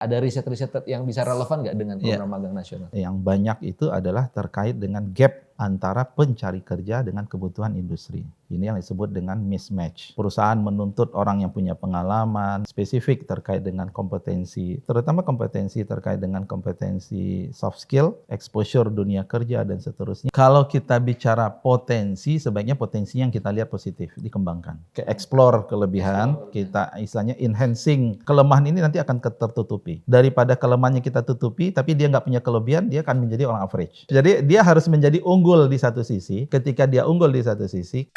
ada riset-riset yang bisa relevan nggak dengan program magang nasional? Yang banyak itu adalah terkait dengan gap antara pencari kerja dengan kebutuhan industri. Ini yang disebut dengan mismatch. Perusahaan menuntut orang yang punya pengalaman spesifik terkait dengan kompetensi, terutama kompetensi terkait dengan kompetensi soft skill, exposure dunia kerja, dan seterusnya. Kalau kita bicara potensi, sebaiknya potensi yang kita lihat positif, dikembangkan. Explore kelebihan, kita istilahnya enhancing. Kelemahan ini nanti akan tertutupi. Daripada kelemahannya kita tutupi, tapi dia nggak punya kelebihan, dia akan menjadi orang average. Jadi dia harus menjadi unggul di satu sisi. Ketika dia unggul di satu sisi,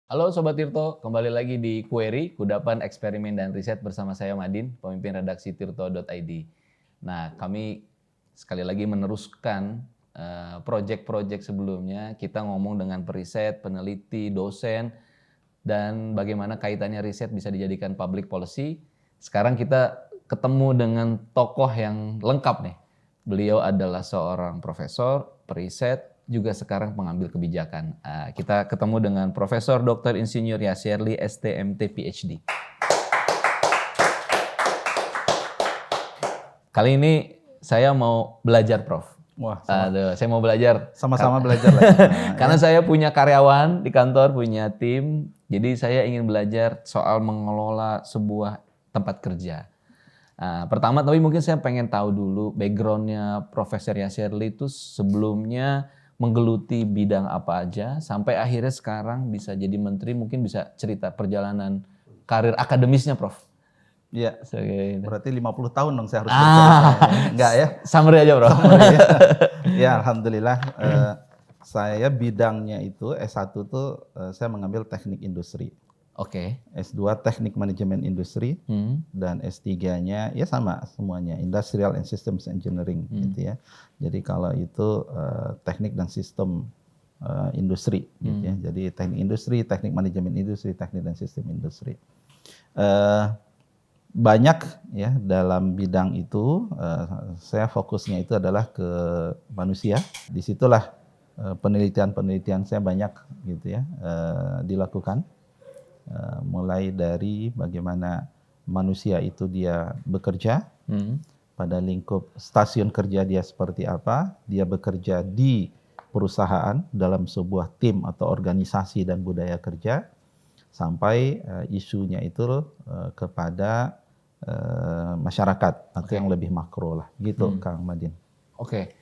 Halo Sobat Tirto, kembali lagi di Query, Kudapan Eksperimen dan Riset bersama saya Madin, pemimpin redaksi tirto.id. Nah, kami sekali lagi meneruskan proyek-proyek sebelumnya. Kita ngomong dengan periset, peneliti, dosen, dan bagaimana kaitannya riset bisa dijadikan public policy. Sekarang kita ketemu dengan tokoh yang lengkap nih. Beliau adalah seorang profesor, periset, juga sekarang pengambil kebijakan. Kita ketemu dengan Profesor Dr. Insinyur Yasserly, STMT, PhD. Kali ini saya mau belajar, Prof. wah, Saya mau belajar. sama-sama belajar lagi. Karena saya punya karyawan di kantor, punya tim. Jadi saya ingin belajar soal mengelola sebuah tempat kerja. Pertama, tapi mungkin saya pengen tahu dulu backgroundnya Profesor Yasserly itu sebelumnya menggeluti bidang apa aja sampai akhirnya sekarang bisa jadi menteri. Mungkin bisa cerita perjalanan karir akademisnya, Prof. Iya, berarti 50 tahun dong saya harus bercerita. Enggak ya? Summary aja, Prof. Ya, alhamdulillah. Saya bidangnya itu S1 tuh saya mengambil teknik industri. Oke. S2 teknik manajemen industri dan S3-nya ya sama semuanya, Industrial and Systems Engineering gitu ya. Jadi kalau itu teknik dan sistem industri gitu ya. Jadi teknik industri, teknik manajemen industri, teknik dan sistem industri. Banyak ya dalam bidang itu saya fokusnya itu adalah ke manusia. Disitulah penelitian-penelitian saya banyak gitu ya dilakukan. Mulai dari bagaimana manusia itu dia bekerja pada lingkup stasiun kerja dia seperti apa, dia bekerja di perusahaan dalam sebuah tim atau organisasi dan budaya kerja, sampai isunya itu kepada masyarakat atau yang lebih makro lah gitu, Kang Madin. Oke.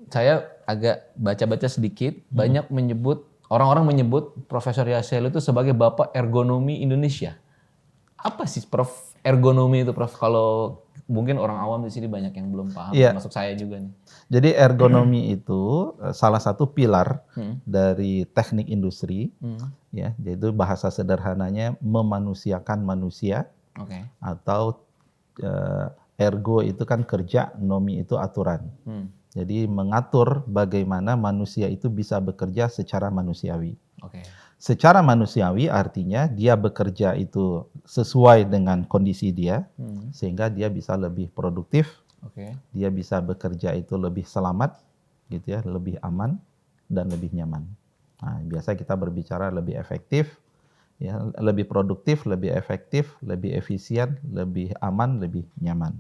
Saya agak baca-baca sedikit, banyak orang-orang menyebut Profesor Yasserly itu sebagai bapak ergonomi Indonesia. Apa sih, Prof, ergonomi itu, Prof? Kalau mungkin orang awam di sini banyak yang belum paham, termasuk saya juga nih. Jadi ergonomi itu salah satu pilar dari teknik industri, ya, yaitu bahasa sederhananya memanusiakan manusia, atau ergo itu kan kerja, nomi itu aturan. Jadi mengatur bagaimana manusia itu bisa bekerja secara manusiawi. Secara manusiawi artinya dia bekerja itu sesuai dengan kondisi dia, sehingga dia bisa lebih produktif, dia bisa bekerja itu lebih selamat, gitu ya, lebih aman dan lebih nyaman. Nah, biasa kita berbicara lebih efektif, ya, lebih produktif, lebih efektif, lebih efisien, lebih aman, lebih nyaman.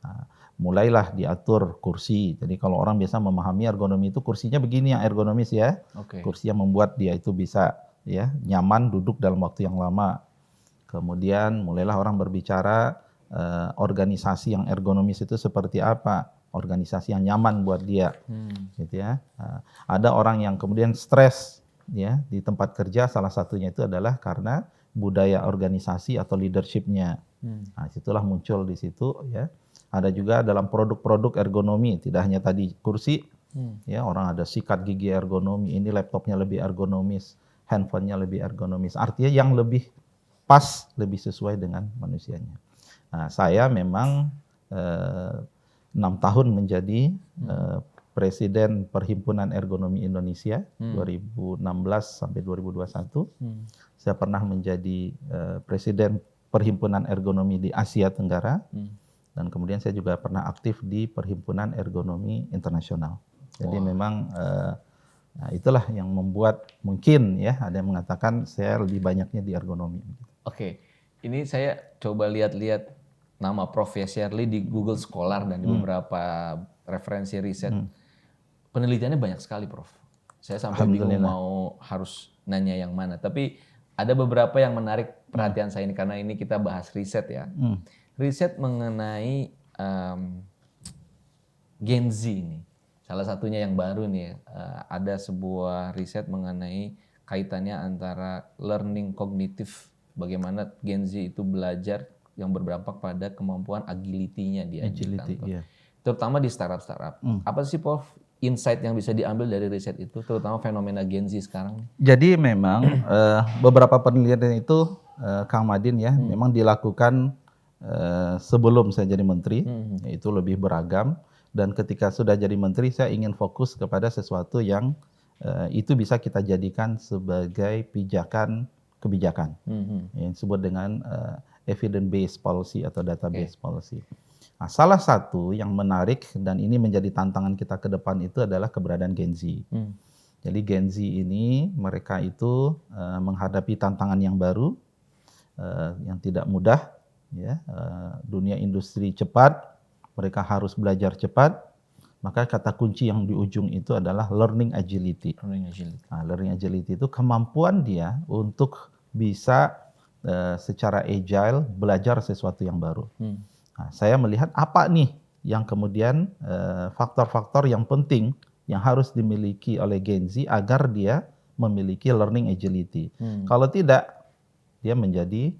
Nah, mulailah diatur kursi. Jadi kalau orang biasa memahami ergonomi itu kursinya begini yang ergonomis ya. Kursi yang membuat dia itu bisa ya nyaman duduk dalam waktu yang lama. Kemudian mulailah orang berbicara organisasi yang ergonomis itu seperti apa, organisasi yang nyaman buat dia, gitu ya. Ada orang yang kemudian stres ya di tempat kerja, salah satunya itu adalah karena budaya organisasi atau leadership-nya. Nah, situlah muncul di situ ya. Ada juga dalam produk-produk ergonomi, tidak hanya tadi kursi, ya, orang ada sikat gigi ergonomi, ini laptopnya lebih ergonomis, handphonenya lebih ergonomis. Artinya yang lebih pas, lebih sesuai dengan manusianya. Nah, saya memang 6 tahun menjadi Presiden Perhimpunan Ergonomi Indonesia 2016 sampai 2021. Saya pernah menjadi Presiden Perhimpunan Ergonomi di Asia Tenggara dan kemudian saya juga pernah aktif di Perhimpunan Ergonomi Internasional. Jadi memang nah itulah yang membuat mungkin ya ada yang mengatakan saya lebih banyaknya di ergonomi. Oke, ini saya coba lihat-lihat nama Prof. Yasserly di Google Scholar dan di beberapa referensi riset. Penelitiannya banyak sekali, Prof. Saya sampai bingung mau harus nanya yang mana. Tapi ada beberapa yang menarik perhatian saya ini karena ini kita bahas riset ya. Riset mengenai Gen Z ini. Salah satunya yang baru nih, ada sebuah riset mengenai kaitannya antara learning kognitif, bagaimana Gen Z itu belajar yang berdampak pada kemampuan agility-nya dia di kantor. Terutama di startup-startup. Apa sih Prof insight yang bisa diambil dari riset itu, terutama fenomena Gen Z sekarang? Jadi memang beberapa penelitian itu, Kang Madin ya, memang dilakukan sebelum saya jadi menteri, yaitu lebih beragam. Dan ketika sudah jadi menteri, saya ingin fokus kepada sesuatu yang itu bisa kita jadikan sebagai kebijakan, yang disebut dengan evidence-based policy atau data-based policy. Nah, salah satu yang menarik dan ini menjadi tantangan kita ke depan itu adalah keberadaan Gen Z. Jadi Gen Z ini mereka itu menghadapi tantangan yang baru, yang tidak mudah, ya, dunia industri cepat. Mereka harus belajar cepat, maka kata kunci yang di ujung itu adalah learning agility. Nah, learning agility itu kemampuan dia untuk bisa secara agile belajar sesuatu yang baru. Nah, saya melihat apa nih yang kemudian faktor-faktor yang penting yang harus dimiliki oleh Gen Z agar dia memiliki learning agility. Kalau tidak, dia menjadi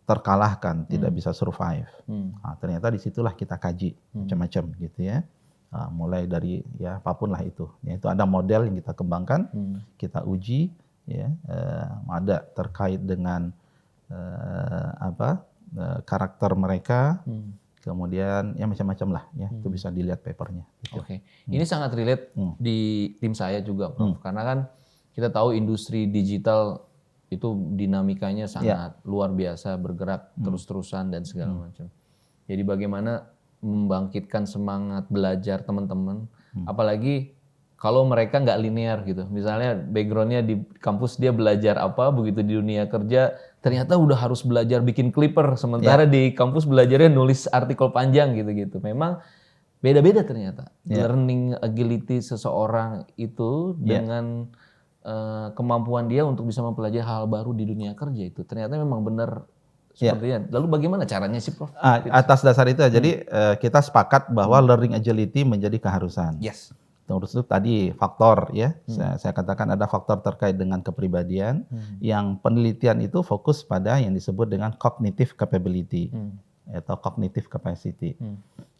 terkalahkan, tidak bisa survive. Nah, ternyata disitulah kita kaji macam-macam gitu ya. Nah, mulai dari ya apapun lah itu. Ya, itu ada model yang kita kembangkan, kita uji, ya ada terkait dengan karakter mereka, kemudian ya macam-macam lah ya. Itu bisa dilihat papernya. Gitu. Oke, ini sangat relate di tim saya juga, Prof. Karena kan kita tahu industri digital itu dinamikanya sangat luar biasa, bergerak terus-terusan dan segala macam. Jadi bagaimana membangkitkan semangat belajar teman-teman, apalagi kalau mereka nggak linear gitu. Misalnya backgroundnya di kampus dia belajar apa, begitu di dunia kerja ternyata udah harus belajar bikin clipper, sementara di kampus belajarnya nulis artikel panjang gitu-gitu. Memang beda-beda ternyata. Learning agility seseorang itu dengan kemampuan dia untuk bisa mempelajari hal baru di dunia kerja itu ternyata memang benar sepertinya. Lalu bagaimana caranya sih, Prof? Atas dasar itu, jadi kita sepakat bahwa learning agility menjadi keharusan. Terus itu tadi faktor ya, saya katakan ada faktor terkait dengan kepribadian, yang penelitian itu fokus pada yang disebut dengan cognitive capability atau cognitive capacity.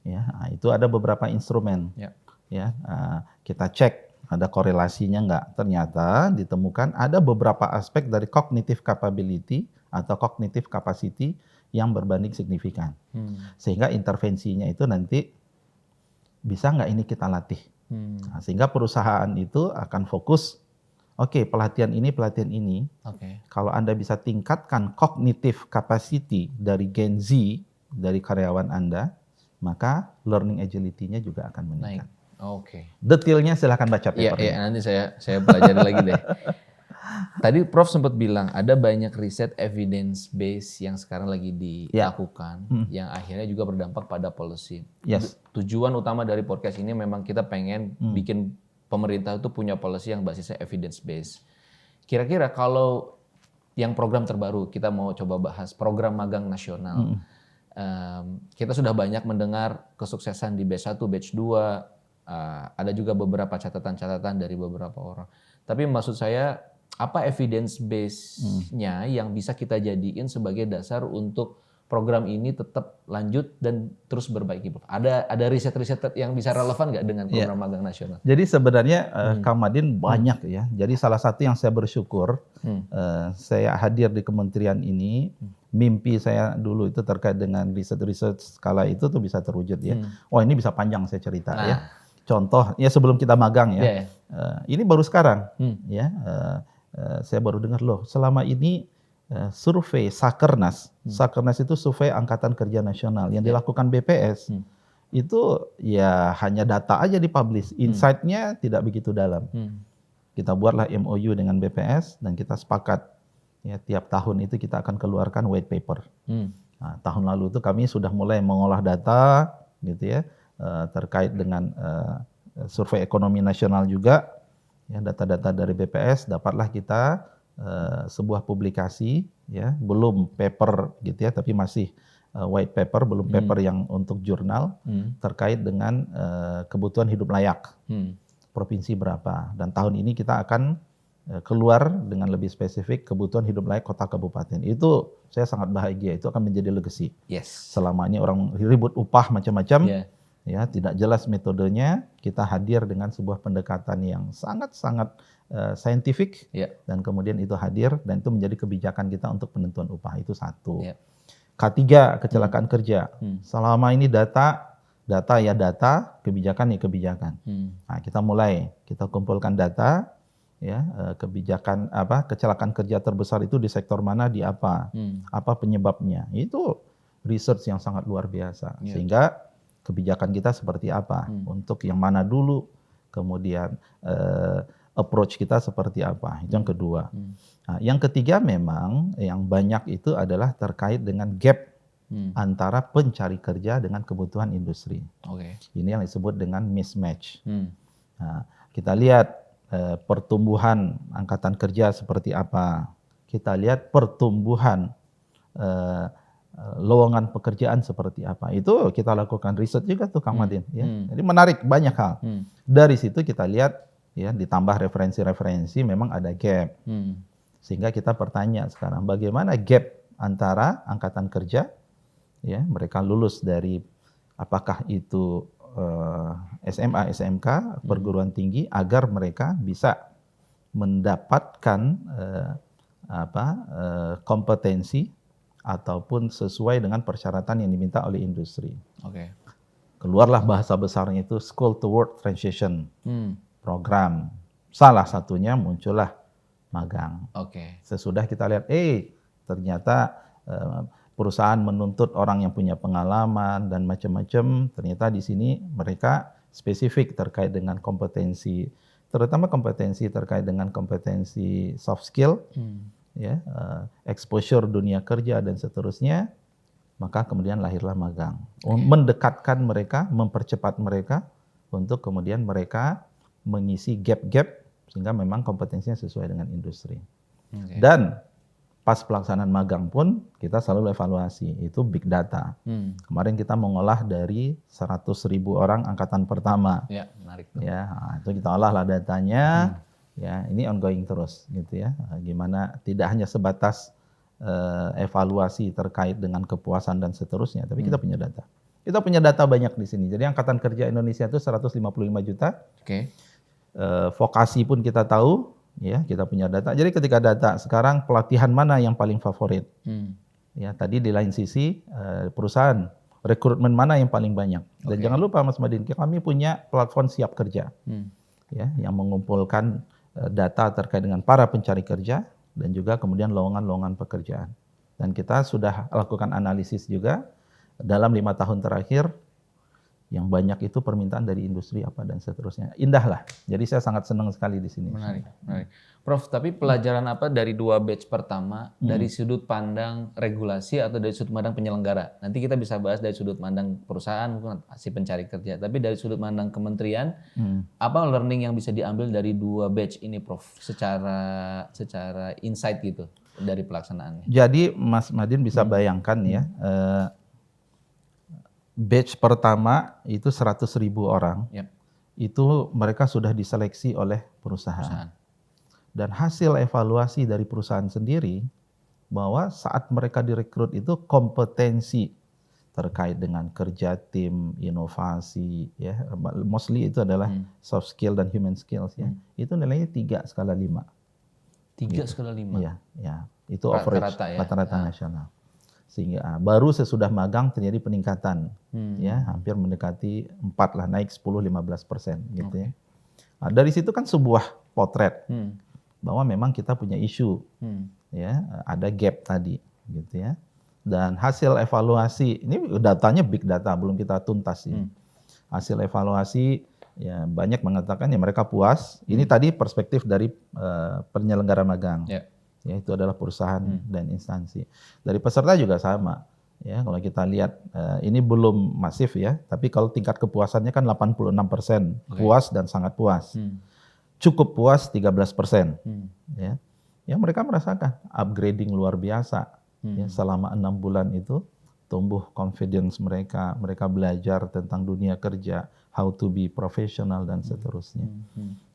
Ya, nah, itu ada beberapa instrumen. Ya, kita cek ada korelasinya nggak? Ternyata ditemukan ada beberapa aspek dari cognitive capability atau cognitive capacity yang berbanding signifikan. Sehingga intervensinya itu nanti bisa nggak ini kita latih. Nah, sehingga perusahaan itu akan fokus, oke, pelatihan ini. Kalau Anda bisa tingkatkan cognitive capacity dari Gen Z, dari karyawan Anda, maka learning agility-nya juga akan meningkat. Detailnya silahkan baca papernya. Iya, nanti saya pelajari lagi deh. Tadi Prof sempat bilang ada banyak riset evidence base yang sekarang lagi dilakukan, yang akhirnya juga berdampak pada policy. Tujuan utama dari podcast ini memang kita pengen bikin pemerintah itu punya policy yang basisnya evidence base. Kira-kira kalau yang program terbaru kita mau coba bahas program magang nasional, kita sudah banyak mendengar kesuksesan di batch 1, batch 2. Ada juga beberapa catatan-catatan dari beberapa orang. Tapi maksud saya, apa evidence base-nya yang bisa kita jadiin sebagai dasar untuk program ini tetap lanjut dan terus berbaiki? Ada riset-riset yang bisa relevan nggak dengan program magang nasional? Jadi sebenarnya Kang Madin banyak ya. Jadi salah satu yang saya bersyukur, saya hadir di kementerian ini, mimpi saya dulu itu terkait dengan riset-riset skala itu tuh bisa terwujud ya. Wah, ini bisa panjang saya cerita ya. Contoh, ya sebelum kita magang ya, ini baru sekarang, ya, saya baru dengar loh, selama ini survei Sakernas. Sakernas itu survei Angkatan Kerja Nasional yang dilakukan BPS. Itu ya hanya data aja dipublish, insight-nya tidak begitu dalam. Kita buatlah MOU dengan BPS dan kita sepakat ya tiap tahun itu kita akan keluarkan white paper. Nah, tahun lalu itu kami sudah mulai mengolah data gitu ya terkait dengan survei ekonomi nasional juga. Ya, data-data dari BPS dapatlah kita sebuah publikasi ya, belum paper gitu ya, tapi masih white paper, belum paper yang untuk jurnal terkait dengan kebutuhan hidup layak provinsi berapa. Dan tahun ini kita akan keluar dengan lebih spesifik kebutuhan hidup layak kota kabupaten. Itu saya sangat bahagia, itu akan menjadi legacy. Selama ini orang ribut upah macam-macam, ya tidak jelas metodenya, kita hadir dengan sebuah pendekatan yang sangat-sangat scientific, dan kemudian itu hadir dan itu menjadi kebijakan kita untuk penentuan upah. Itu satu. K3, kecelakaan kerja. Selama ini data, kebijakan ya kebijakan. Nah, kita kumpulkan data ya, kebijakan kecelakaan kerja terbesar itu di sektor mana, di apa penyebabnya. Itu research yang sangat luar biasa. Sehingga kebijakan kita seperti apa, untuk yang mana dulu, kemudian approach kita seperti apa. Itu yang kedua. Nah, yang ketiga memang yang banyak itu adalah terkait dengan gap antara pencari kerja dengan kebutuhan industri. Ini yang disebut dengan mismatch. Nah, kita lihat pertumbuhan angkatan kerja seperti apa. Kita lihat pertumbuhan lowongan pekerjaan seperti apa. Itu kita lakukan riset juga tuh Kang Madin. Ya. Jadi menarik banyak hal. Dari situ kita lihat ya, ditambah referensi-referensi memang ada gap. Sehingga kita bertanya sekarang bagaimana gap antara angkatan kerja ya, mereka lulus dari apakah itu SMA, SMK, perguruan tinggi, agar mereka bisa mendapatkan kompetensi ataupun sesuai dengan persyaratan yang diminta oleh industri. Keluarlah bahasa besarnya itu School to Work Transition program. Salah satunya muncullah magang. Sesudah kita lihat, ternyata perusahaan menuntut orang yang punya pengalaman dan macam-macam. Ternyata di sini mereka spesifik terkait dengan kompetensi, terutama kompetensi terkait dengan kompetensi soft skill, ya, exposure dunia kerja dan seterusnya. Maka kemudian lahirlah magang, mendekatkan mereka, mempercepat mereka untuk kemudian mereka mengisi gap-gap sehingga memang kompetensinya sesuai dengan industri. Dan pas pelaksanaan magang pun kita selalu evaluasi, itu big data. Kemarin kita mengolah dari 100.000 orang angkatan pertama. Ya, menarik. Ya, itu kita olah lah datanya. Ya, ini ongoing terus gitu ya. Gimana tidak hanya sebatas evaluasi terkait dengan kepuasan dan seterusnya, tapi kita punya data. Kita punya data banyak di sini. Jadi angkatan kerja Indonesia itu 155 juta. Vokasi pun kita tahu, ya, kita punya data. Jadi ketika data sekarang pelatihan mana yang paling favorit? Ya, tadi di lain sisi perusahaan rekrutmen mana yang paling banyak? Dan jangan lupa Mas Madin, kami punya platform Siap Kerja, ya, yang mengumpulkan data terkait dengan para pencari kerja dan juga kemudian lowongan-lowongan pekerjaan. Dan kita sudah lakukan analisis juga dalam 5 tahun terakhir. Yang banyak itu permintaan dari industri apa dan seterusnya. Indah lah. Jadi saya sangat senang sekali di sini. Menarik. Prof, tapi pelajaran apa dari 2 batch pertama dari sudut pandang regulasi atau dari sudut pandang penyelenggara? Nanti kita bisa bahas dari sudut pandang perusahaan, si pencari kerja. Tapi dari sudut pandang kementerian, apa learning yang bisa diambil dari 2 batch ini, Prof? Secara insight gitu dari pelaksanaannya. Jadi Mas Madin bisa bayangkan ya, batch pertama itu 100.000 orang, itu mereka sudah diseleksi oleh perusahaan. Dan hasil evaluasi dari perusahaan sendiri, bahwa saat mereka direkrut itu kompetensi terkait dengan kerja tim, inovasi, ya, mostly itu adalah soft skill dan human skills, ya, itu nilainya 3/5. 3/5? Ya, itu average rata-rata nasional. Sehingga baru sesudah magang terjadi peningkatan, ya, hampir mendekati 4 lah, naik 10-15% gitu ya. Nah, dari situ kan sebuah potret bahwa memang kita punya isu ya ada gap tadi gitu ya. Dan hasil evaluasi ini datanya big data belum kita tuntas ya. Hasil evaluasi ya banyak mengatakan ya mereka puas. Ini tadi perspektif dari penyelenggara magang. Ya itu adalah perusahaan dan instansi. Dari peserta juga sama. Ya, kalau kita lihat ini belum masif ya, tapi kalau tingkat kepuasannya kan 86% puas dan sangat puas. Cukup puas 13%. Ya. Ya mereka merasakan upgrading luar biasa. Ya, selama 6 bulan itu tumbuh confidence mereka, mereka belajar tentang dunia kerja, how to be professional dan seterusnya.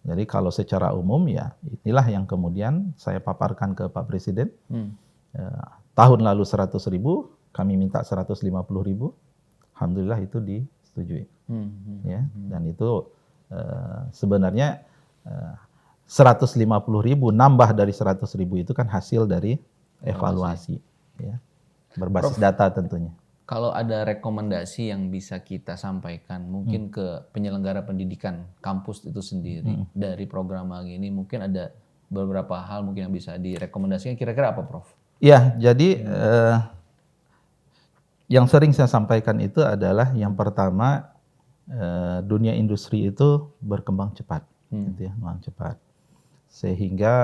Jadi kalau secara umum ya inilah yang kemudian saya paparkan ke Pak Presiden. Tahun lalu 100.000, kami minta 150.000, alhamdulillah itu disetujui. Ya, dan itu sebenarnya 150.000 nambah dari 100.000 itu kan hasil dari evaluasi, ya, berbasis data tentunya. Kalau ada rekomendasi yang bisa kita sampaikan, mungkin ke penyelenggara pendidikan kampus itu sendiri dari program magang ini, mungkin ada beberapa hal mungkin yang bisa direkomendasikan. Kira-kira apa, Prof? Ya, jadi yang sering saya sampaikan itu adalah yang pertama dunia industri itu berkembang cepat, gitu ya, berkembang cepat, sehingga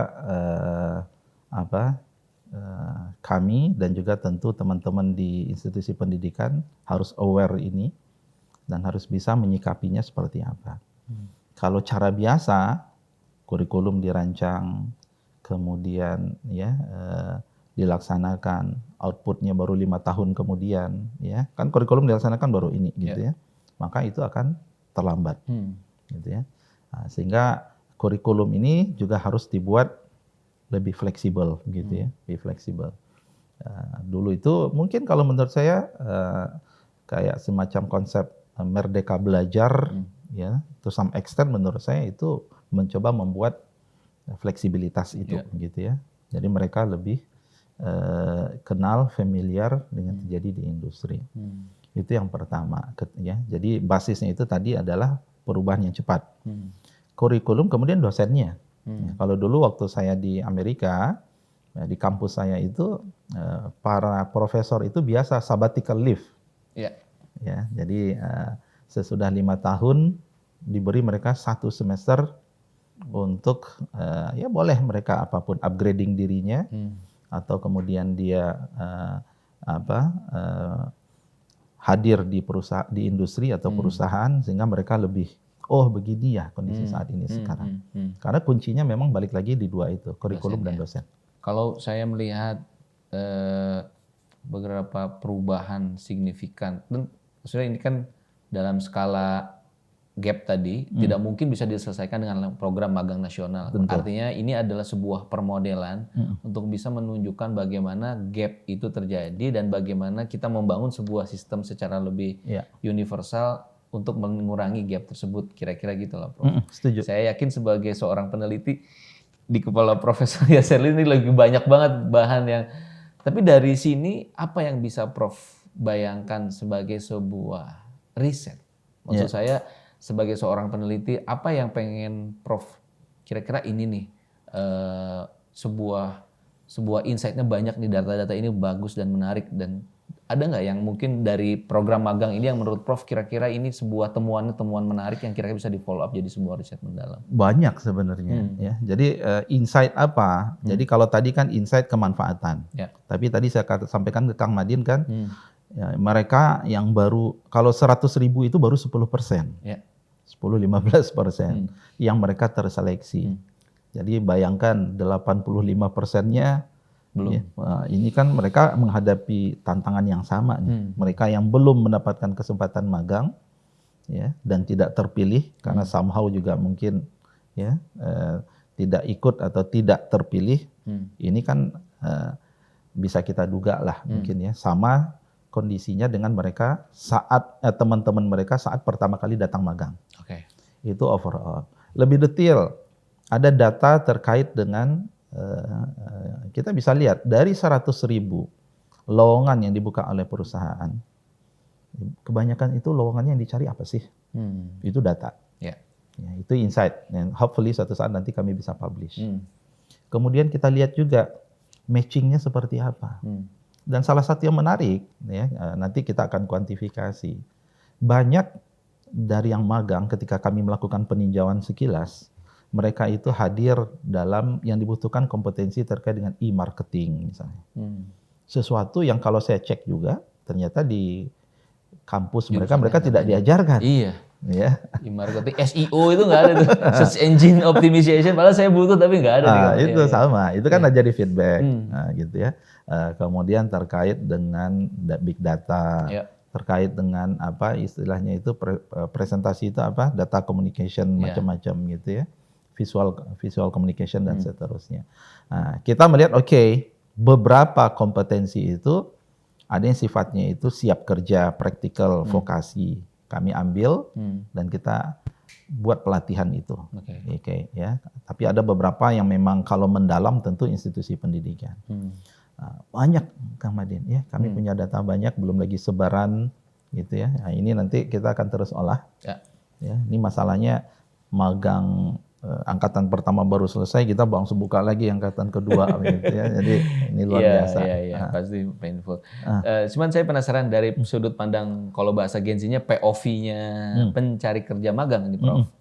kami dan juga tentu teman-teman di institusi pendidikan harus aware ini dan harus bisa menyikapinya seperti apa. Kalau cara biasa, kurikulum dirancang, kemudian ya dilaksanakan, outputnya baru 5 tahun kemudian, ya kan kurikulum dilaksanakan baru ini, gitu ya, maka itu akan terlambat, gitu ya. Nah, sehingga kurikulum ini juga harus dibuat lebih fleksibel, gitu ya, lebih fleksibel. Dulu itu mungkin kalau menurut saya kayak semacam konsep merdeka belajar, ya, to some extent menurut saya itu mencoba membuat fleksibilitas itu, gitu ya. Jadi mereka lebih kenal, familiar dengan terjadi di industri. Itu yang pertama, ya. Jadi basisnya itu tadi adalah perubahan yang cepat. Kurikulum kemudian dosennya. Ya, kalau dulu waktu saya di Amerika, ya, di kampus saya itu para profesor itu biasa sabbatical leave. Ya, jadi sesudah 5 tahun diberi mereka 1 semester untuk ya boleh mereka apapun upgrading dirinya. Atau kemudian dia hadir di perusahaan, di industri atau perusahaan, sehingga mereka lebih begini ya kondisi saat ini sekarang. Karena kuncinya memang balik lagi di 2 itu, kurikulum dan dosen. Kalau saya melihat beberapa perubahan signifikan, dan maksudnya ini kan dalam skala gap tadi tidak mungkin bisa diselesaikan dengan program magang nasional. Tentu. Artinya ini adalah sebuah permodelan untuk bisa menunjukkan bagaimana gap itu terjadi dan bagaimana kita membangun sebuah sistem secara lebih universal untuk mengurangi gap tersebut. Kira-kira gitu lah, Prof. Setuju. Saya yakin sebagai seorang peneliti di kepala Profesor Yasserli ini lagi banyak banget bahan yang. Tapi dari sini apa yang bisa Prof bayangkan sebagai sebuah riset? Maksud saya sebagai seorang peneliti, apa yang pengen Prof kira-kira ini nih sebuah insight-nya banyak nih, data-data ini bagus dan menarik, dan ada nggak yang mungkin dari program magang ini yang menurut Prof kira-kira ini sebuah temuan menarik yang kira-kira bisa di follow up jadi sebuah riset mendalam? Banyak sebenarnya ya. Jadi insight apa? Jadi kalau tadi kan insight kemanfaatan. Tapi tadi saya sampaikan ke Kang Madin kan, ya, mereka yang baru kalau 100.000 itu baru 10%. 10-15% yang mereka terseleksi. Jadi bayangkan 85%-nya belum. Ya, ini kan mereka menghadapi tantangan yang sama nih. Mereka yang belum mendapatkan kesempatan magang, ya, dan tidak terpilih karena somehow juga mungkin ya tidak ikut atau tidak terpilih. Ini kan bisa kita duga lah mungkin ya sama kondisinya dengan mereka saat teman-teman mereka saat pertama kali datang magang. Itu overall. Lebih detail, ada data terkait dengan kita bisa lihat dari 100.000 lowongan yang dibuka oleh perusahaan, kebanyakan itu lowongannya yang dicari apa sih? Itu data. Ya, itu insight. And hopefully suatu saat nanti kami bisa publish. Kemudian kita lihat juga matchingnya seperti apa. Dan salah satu yang menarik, ya, nanti kita akan kuantifikasi. Banyak dari yang magang ketika kami melakukan peninjauan sekilas, mereka itu hadir dalam yang dibutuhkan kompetensi terkait dengan e-marketing misalnya. Sesuatu yang kalau saya cek juga, ternyata di kampus mereka tidak diajarkan. Iya. Ya. E-marketing, SEO itu nggak ada tuh. Search Engine Optimization, padahal saya butuh tapi nggak ada. Itu sama, itu kan jadi feedback. Nah, gitu ya. Kemudian terkait dengan big data, terkait dengan apa istilahnya itu presentasi itu apa, data communication macam-macam gitu ya. Visual communication dan seterusnya. Nah, kita melihat beberapa kompetensi itu ada yang sifatnya itu siap kerja, praktikal, vokasi. Kami ambil dan kita buat pelatihan itu. Ya. Tapi ada beberapa yang memang kalau mendalam tentu institusi pendidikan. Banyak Kang Madin ya. Kami punya data banyak, belum lagi sebaran gitu ya. Nah, ini nanti kita akan terus olah. Ya, ini masalahnya magang angkatan pertama baru selesai, kita langsung buka lagi angkatan kedua gitu ya. Jadi ini luar biasa. Iya, pasti painful. Cuman saya penasaran dari sudut pandang kalau bahasa Gen Z-nya POV-nya pencari kerja magang ini, Prof.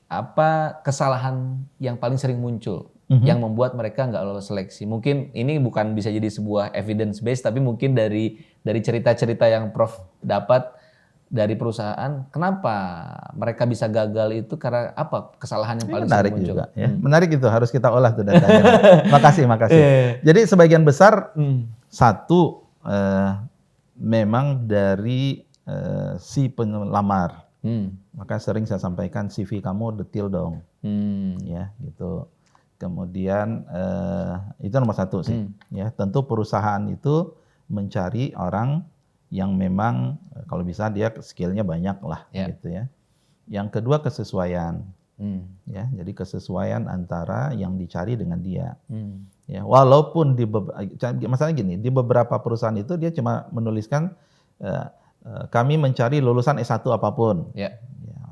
Apa kesalahan yang paling sering muncul yang membuat mereka nggak lolos seleksi? Mungkin ini bukan bisa jadi sebuah evidence based, tapi mungkin dari cerita-cerita yang Prof dapat dari perusahaan, kenapa mereka bisa gagal itu karena apa kesalahan yang paling menarik sering muncul? Juga, ya. Menarik itu, harus kita olah tuh datanya. Makasih. Jadi sebagian besar satu memang dari si pelamar. Maka sering saya sampaikan CV kamu detail dong, ya gitu. Kemudian itu nomor satu sih. Ya tentu perusahaan itu mencari orang yang memang kalau bisa dia skillnya banyak lah, gitu ya. Yang kedua kesesuaian, ya. Jadi kesesuaian antara yang dicari dengan dia. Ya, walaupun masalahnya gini, di beberapa perusahaan itu dia cuma menuliskan kami mencari lulusan S1 apapun. Ya,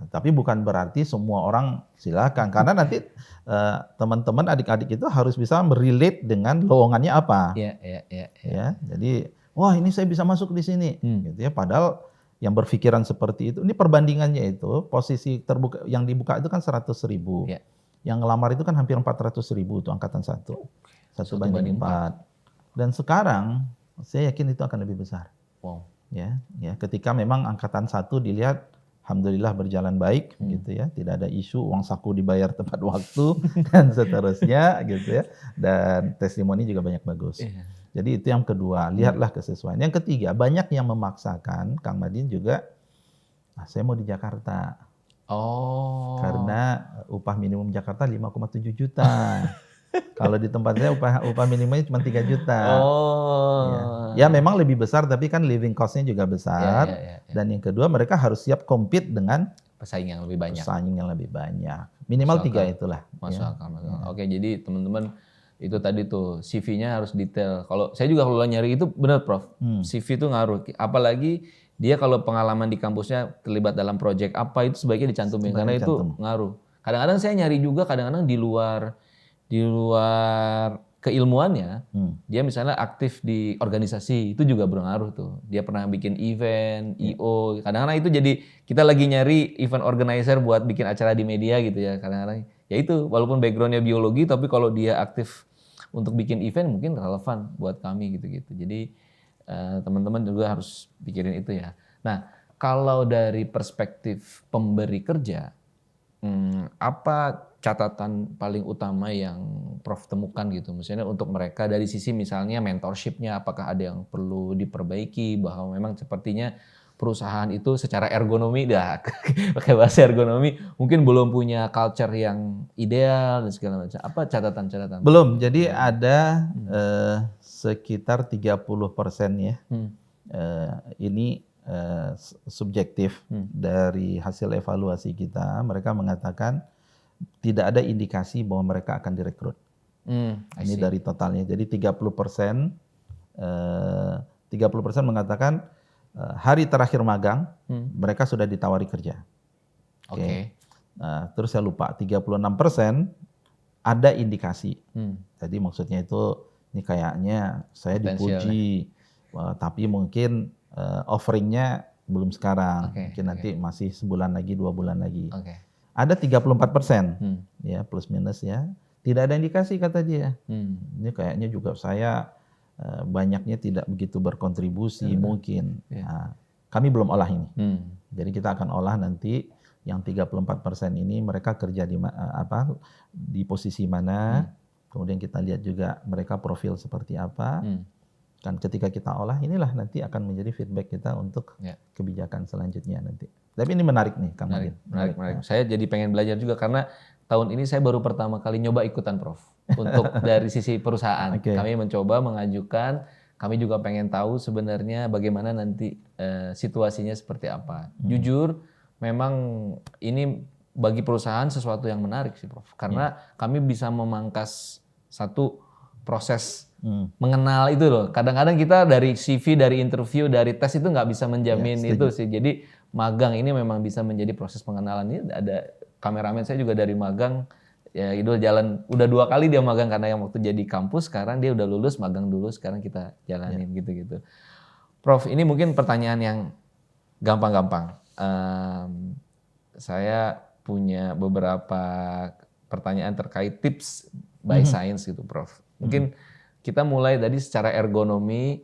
tapi bukan berarti semua orang silakan, karena nanti teman-teman adik-adik itu harus bisa merelate dengan lowongannya apa. Ya, jadi wah ini saya bisa masuk di sini, gitu ya. Padahal yang berpikiran seperti itu, ini perbandingannya itu posisi terbuka yang dibuka itu kan 100.000, yang ngelamar itu kan hampir 400.000 itu angkatan 1 banding 4. Dan sekarang saya yakin itu akan lebih besar. Ya, ketika memang angkatan 1 dilihat, alhamdulillah berjalan baik, gitu ya, tidak ada isu uang saku dibayar tepat waktu dan seterusnya, gitu ya, dan testimoni juga banyak bagus. Jadi itu yang kedua, lihatlah kesesuaian. Yang ketiga, banyak yang memaksakan, Kang Madin juga, saya mau di Jakarta. Karena upah minimum Jakarta 5,7 juta. Kalau di tempat saya upah minimumnya cuma 3 juta. Ya memang lebih besar, tapi kan living cost-nya juga besar. Dan yang kedua, mereka harus siap compete dengan pesaing yang lebih banyak. Minimal 3 itulah. Masuk akal. Oke, jadi teman-teman itu tadi tuh CV-nya harus detail. Kalau saya juga kalau nyari itu benar Prof. CV itu ngaruh. Apalagi dia kalau pengalaman di kampusnya terlibat dalam project apa itu sebaiknya dicantumin karena itu ngaruh. Kadang-kadang saya nyari juga kadang-kadang di luar keilmuannya, dia misalnya aktif di organisasi itu juga berpengaruh tuh. Dia pernah bikin event, IO. Kadang-kadang itu jadi kita lagi nyari event organizer buat bikin acara di media gitu ya. Kadang-kadang ya itu walaupun backgroundnya biologi tapi kalau dia aktif untuk bikin event mungkin relevan buat kami gitu-gitu. Jadi teman-teman juga harus pikirin itu ya. Nah, kalau dari perspektif pemberi kerja, apa catatan paling utama yang Prof temukan gitu? Misalnya untuk mereka dari sisi misalnya mentorship-nya, apakah ada yang perlu diperbaiki bahwa memang sepertinya perusahaan itu secara ergonomi, pakai bahasa ergonomi, mungkin belum punya culture yang ideal dan segala macam. Apa catatan-catatan? Belum, jadi ada sekitar 30% ya. Ini subjektif dari hasil evaluasi kita. Mereka mengatakan tidak ada indikasi bahwa mereka akan direkrut. Ini dari totalnya. Jadi 30% mengatakan hari terakhir magang mereka sudah ditawari kerja. Oke. Terus saya lupa 36% ada indikasi. Jadi maksudnya itu ini kayaknya saya Potensial, dipuji, tapi mungkin offeringnya belum sekarang, mungkin nanti masih sebulan lagi, 2 bulan lagi. Ada 34%, ya plus minus ya, tidak ada indikasi kata dia. Ini kayaknya juga saya banyaknya tidak begitu berkontribusi mungkin. Nah, kami belum olah ini. Jadi kita akan olah nanti yang 34% ini mereka kerja di posisi mana. Kemudian kita lihat juga mereka profil seperti apa. Kan ketika kita olah inilah nanti akan menjadi feedback kita untuk kebijakan selanjutnya nanti. Tapi ini menarik nih Kang Madin. Menarik. Saya jadi pengen belajar juga karena tahun ini saya baru pertama kali nyoba ikutan Prof. Untuk dari sisi perusahaan. Kami mencoba mengajukan, kami juga pengen tahu sebenarnya bagaimana nanti situasinya seperti apa. Jujur memang ini bagi perusahaan sesuatu yang menarik sih Prof. Karena kami bisa memangkas satu proses mengenal itu loh. Kadang-kadang kita dari CV, dari interview, dari tes itu nggak bisa menjamin itu sih. Jadi magang ini memang bisa menjadi proses pengenalan. Ini ada kameramen saya juga dari magang, ya itu jalan udah 2 kali dia magang karena yang waktu jadi kampus, sekarang dia udah lulus magang dulu, sekarang kita jalanin gitu-gitu. Prof, ini mungkin pertanyaan yang gampang-gampang. Saya punya beberapa pertanyaan terkait tips by science gitu Prof. Mungkin kita mulai tadi secara ergonomi,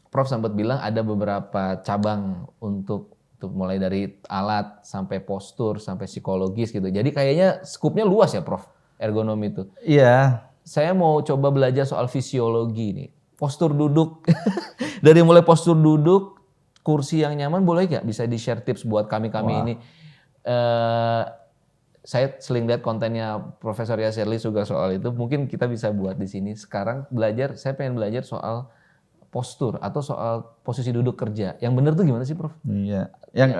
Prof sempat bilang ada beberapa cabang untuk mulai dari alat sampai postur sampai psikologis gitu. Jadi kayaknya skupnya luas ya Prof, ergonomi itu. Iya. Saya mau coba belajar soal fisiologi nih. Postur duduk, dari mulai postur duduk, kursi yang nyaman boleh nggak? Bisa di-share tips buat kami-kami ini. Saya sering lihat kontennya Profesor Yasserli juga soal itu. Mungkin kita bisa buat di sini. Sekarang saya pengen belajar soal postur atau soal posisi duduk kerja. Yang benar tuh gimana sih Prof? Iya.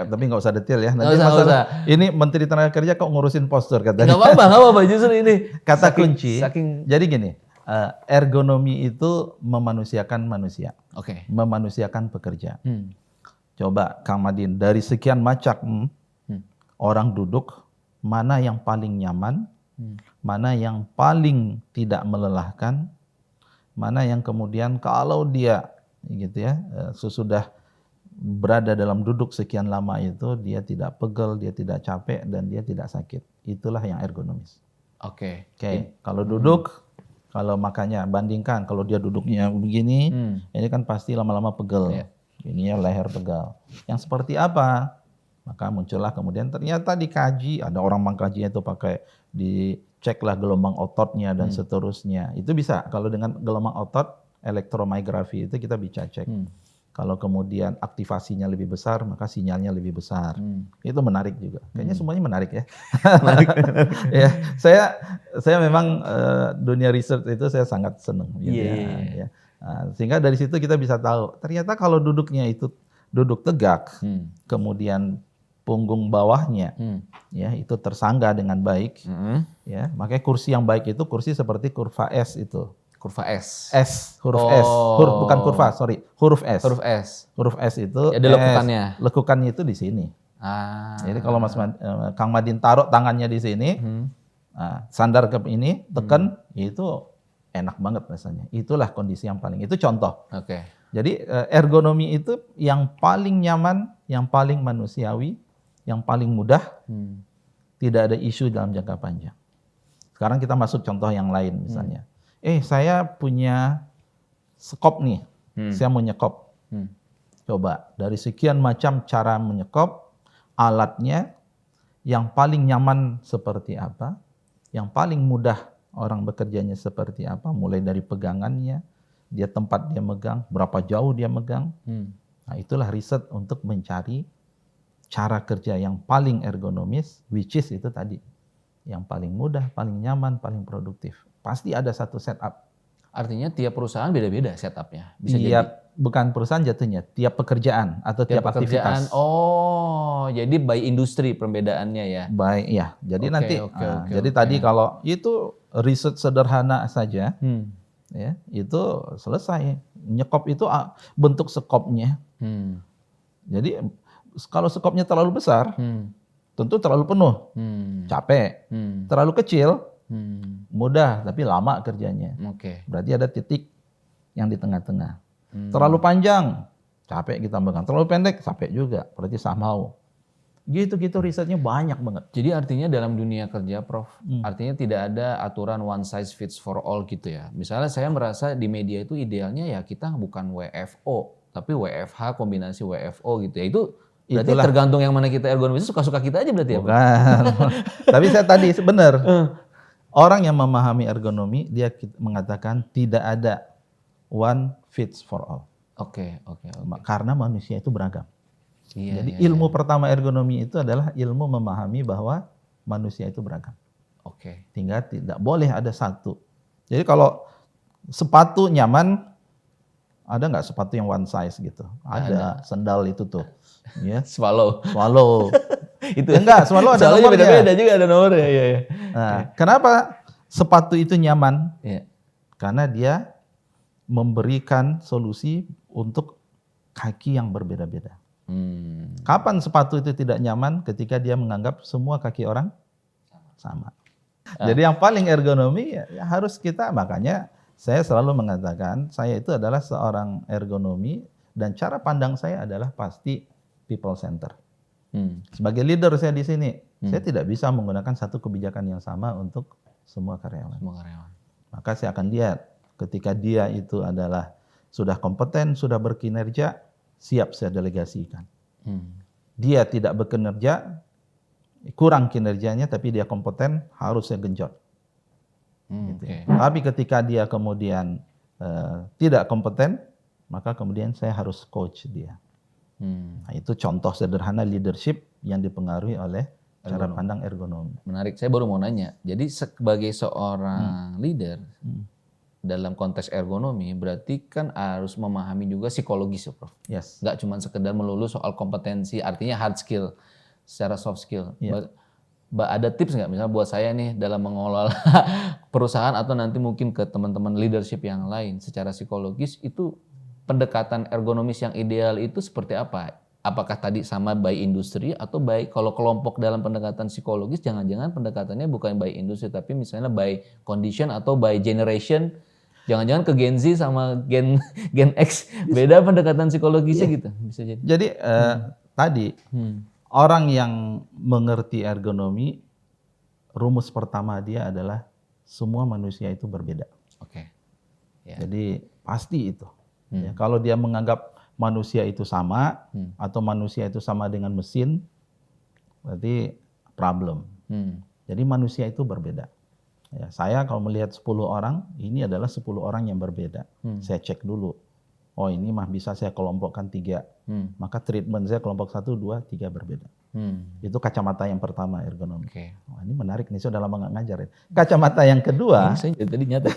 Tapi nggak usah detail ya. Nanti masalah ini Menteri Tenaga Kerja kok ngurusin postur katanya. Nggak apa-apa. Justru ini kata kunci. Jadi gini, ergonomi itu memanusiakan manusia. Memanusiakan pekerja. Coba Kang Madin, dari sekian macam orang duduk, mana yang paling nyaman, mana yang paling tidak melelahkan, mana yang kemudian kalau dia gitu ya sesudah berada dalam duduk sekian lama itu dia tidak pegel, dia tidak capek dan dia tidak sakit. Itulah yang ergonomis. Oke. Kalau duduk, kalau makanya bandingkan kalau dia duduknya begini, ini kan pasti lama-lama pegel. Ininya leher pegal. Yang seperti apa? Maka muncullah kemudian ternyata dikaji, ada orang mengkajinya itu pakai diceklah gelombang ototnya dan seterusnya. Itu bisa kalau dengan gelombang otot, elektromyografi itu kita bisa cek. Kalau kemudian aktivasinya lebih besar, maka sinyalnya lebih besar. Itu menarik juga. Kayaknya semuanya menarik ya. Ya, saya memang dunia research itu saya sangat senang. Gitu ya. Nah, sehingga dari situ kita bisa tahu ternyata kalau duduknya itu duduk tegak, kemudian punggung bawahnya ya itu tersangga dengan baik, ya makanya kursi yang baik itu kursi seperti kurva S itu. Kurva S. Huruf S. Bukan kurva, sorry, huruf S. Huruf S itu. Ada lekukannya. Lekukannya itu di sini. Jadi kalau Kang Madin taruh tangannya di sini, sandar ke ini, tekan, itu enak banget rasanya. Itulah kondisi yang paling. Itu contoh. Jadi ergonomi itu yang paling nyaman, yang paling manusiawi, yang paling mudah, tidak ada isu dalam jangka panjang. Sekarang kita masuk contoh yang lain misalnya. Saya punya skop nih, saya mau nyekop. Coba dari sekian macam cara menyekop, alatnya yang paling nyaman seperti apa, yang paling mudah orang bekerjanya seperti apa, mulai dari pegangannya, dia tempat dia megang, berapa jauh dia megang. Nah itulah riset untuk mencari cara kerja yang paling ergonomis, which is itu tadi. Yang paling mudah, paling nyaman, paling produktif. Pasti ada satu setup. Artinya tiap perusahaan beda-beda setupnya. Bisa jadi. Bukan perusahaan jatuhnya, tiap pekerjaan atau tiap aktivitas. Jadi by industri perbedaannya ya. Jadi nanti, jadi tadi kalau itu riset sederhana saja, ya itu selesai. Nyekop itu bentuk sekopnya. Jadi kalau sekopnya terlalu besar, tentu terlalu penuh, capek. Terlalu kecil, mudah tapi lama kerjanya. Berarti ada titik yang di tengah-tengah. Terlalu panjang, capek kita pegang. Terlalu pendek, capek juga. Berarti somehow. Gitu-gitu risetnya banyak banget. Jadi artinya dalam dunia kerja, Prof, artinya tidak ada aturan one size fits for all gitu ya. Misalnya saya merasa di media itu idealnya ya kita bukan WFO, tapi WFH kombinasi WFO gitu ya. Itu berarti tergantung yang mana kita ergonomis, suka-suka kita aja berarti. Bukan. Ya, tapi saya tadi benar. Orang yang memahami ergonomi, dia mengatakan tidak ada one fits for all. Oke. Karena manusia itu beragam. Jadi ilmu pertama ergonomi itu adalah ilmu memahami bahwa manusia itu beragam. Tinggal tidak boleh ada satu. Jadi kalau sepatu nyaman, ada nggak sepatu yang one size gitu? Ada. Sendal itu tuh. Ya. Swallow. Itu enggak, swallow ada nomornya. Beda-beda juga ada nomornya. Nah, kenapa sepatu itu nyaman? Karena dia memberikan solusi untuk kaki yang berbeda-beda. Kapan sepatu itu tidak nyaman? Ketika dia menganggap semua kaki orang sama. Jadi yang paling ergonomi ya harus kita, makanya saya selalu mengatakan saya itu adalah seorang ergonomi dan cara pandang saya adalah pasti people center. Sebagai leader saya di sini, saya tidak bisa menggunakan satu kebijakan yang sama untuk semua karyawan. Maka saya akan lihat ketika dia itu adalah sudah kompeten, sudah berkinerja, siap saya delegasikan. Dia tidak bekinerja, kurang kinerjanya, tapi dia kompeten, harus saya genjot. Gitu ya. Tapi ketika dia kemudian tidak kompeten, maka kemudian saya harus coach dia. Nah, itu contoh sederhana leadership yang dipengaruhi oleh cara pandang ergonomi. Menarik, saya baru mau nanya. Jadi sebagai seorang leader, dalam konteks ergonomi berarti kan harus memahami juga psikologis ya, Prof. Yes. Nggak cuma sekedar melulu soal kompetensi, artinya hard skill, secara soft skill. Ada tips nggak misalnya buat saya nih dalam mengelola perusahaan atau nanti mungkin ke teman-teman leadership yang lain secara psikologis itu pendekatan ergonomis yang ideal itu seperti apa? Apakah tadi sama by industri atau by kalau kelompok dalam pendekatan psikologis jangan-jangan pendekatannya bukan by industri tapi misalnya by condition atau by generation. Jangan-jangan ke Gen Z sama Gen X beda pendekatan psikologisnya gitu bisa jadi. Jadi tadi orang yang mengerti ergonomi, rumus pertama dia adalah semua manusia itu berbeda. Jadi pasti itu. Ya, kalau dia menganggap manusia itu sama atau manusia itu sama dengan mesin, berarti problem. Jadi manusia itu berbeda. Ya, saya kalau melihat 10 orang, ini adalah 10 orang yang berbeda. Saya cek dulu. Oh ini mah bisa saya kelompokkan 3. Maka treatment saya kelompok 1, 2, 3 berbeda. Itu kacamata yang pertama ergonomi. Wah, ini menarik nih, saya udah lama nggak ngajarin. Kacamata yang kedua, tadi nyata.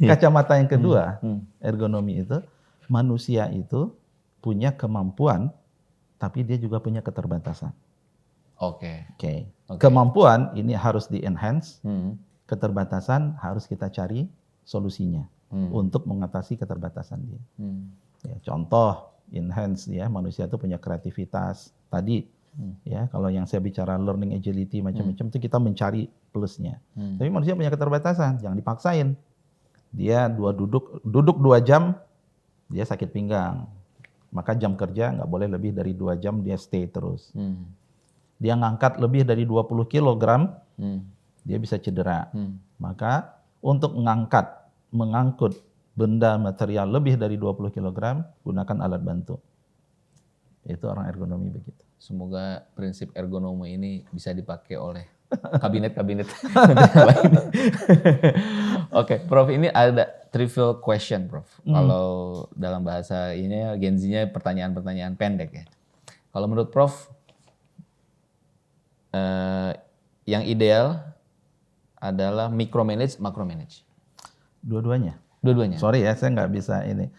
Kacamata yang kedua ergonomi itu, manusia itu punya kemampuan, tapi dia juga punya keterbatasan. Kemampuan ini harus di-enhance, keterbatasan harus kita cari solusinya untuk mengatasi keterbatasan dia. Ya, contoh, enhance ya, manusia itu punya kreativitas. Tadi ya, kalau yang saya bicara learning agility macam-macam itu kita mencari plusnya. Tapi manusia punya keterbatasan, jangan dipaksain. Dia duduk 2 jam, dia sakit pinggang. Maka jam kerja nggak boleh lebih dari 2 jam dia stay terus. Dia ngangkat lebih dari 20 kg, dia bisa cedera. Maka untuk mengangkut benda material lebih dari 20 kg, gunakan alat bantu. Itu orang ergonomi begitu. Semoga prinsip ergonomi ini bisa dipakai oleh kabinet-kabinet. Oke, Prof, ini ada trivial question, Prof. Kalau dalam bahasa ini Gen Z-nya pertanyaan-pertanyaan pendek ya. Kalau menurut Prof, yang ideal adalah micromanage, macromanage. Dua-duanya. Dua-duanya. Sorry ya, saya nggak bisa ini.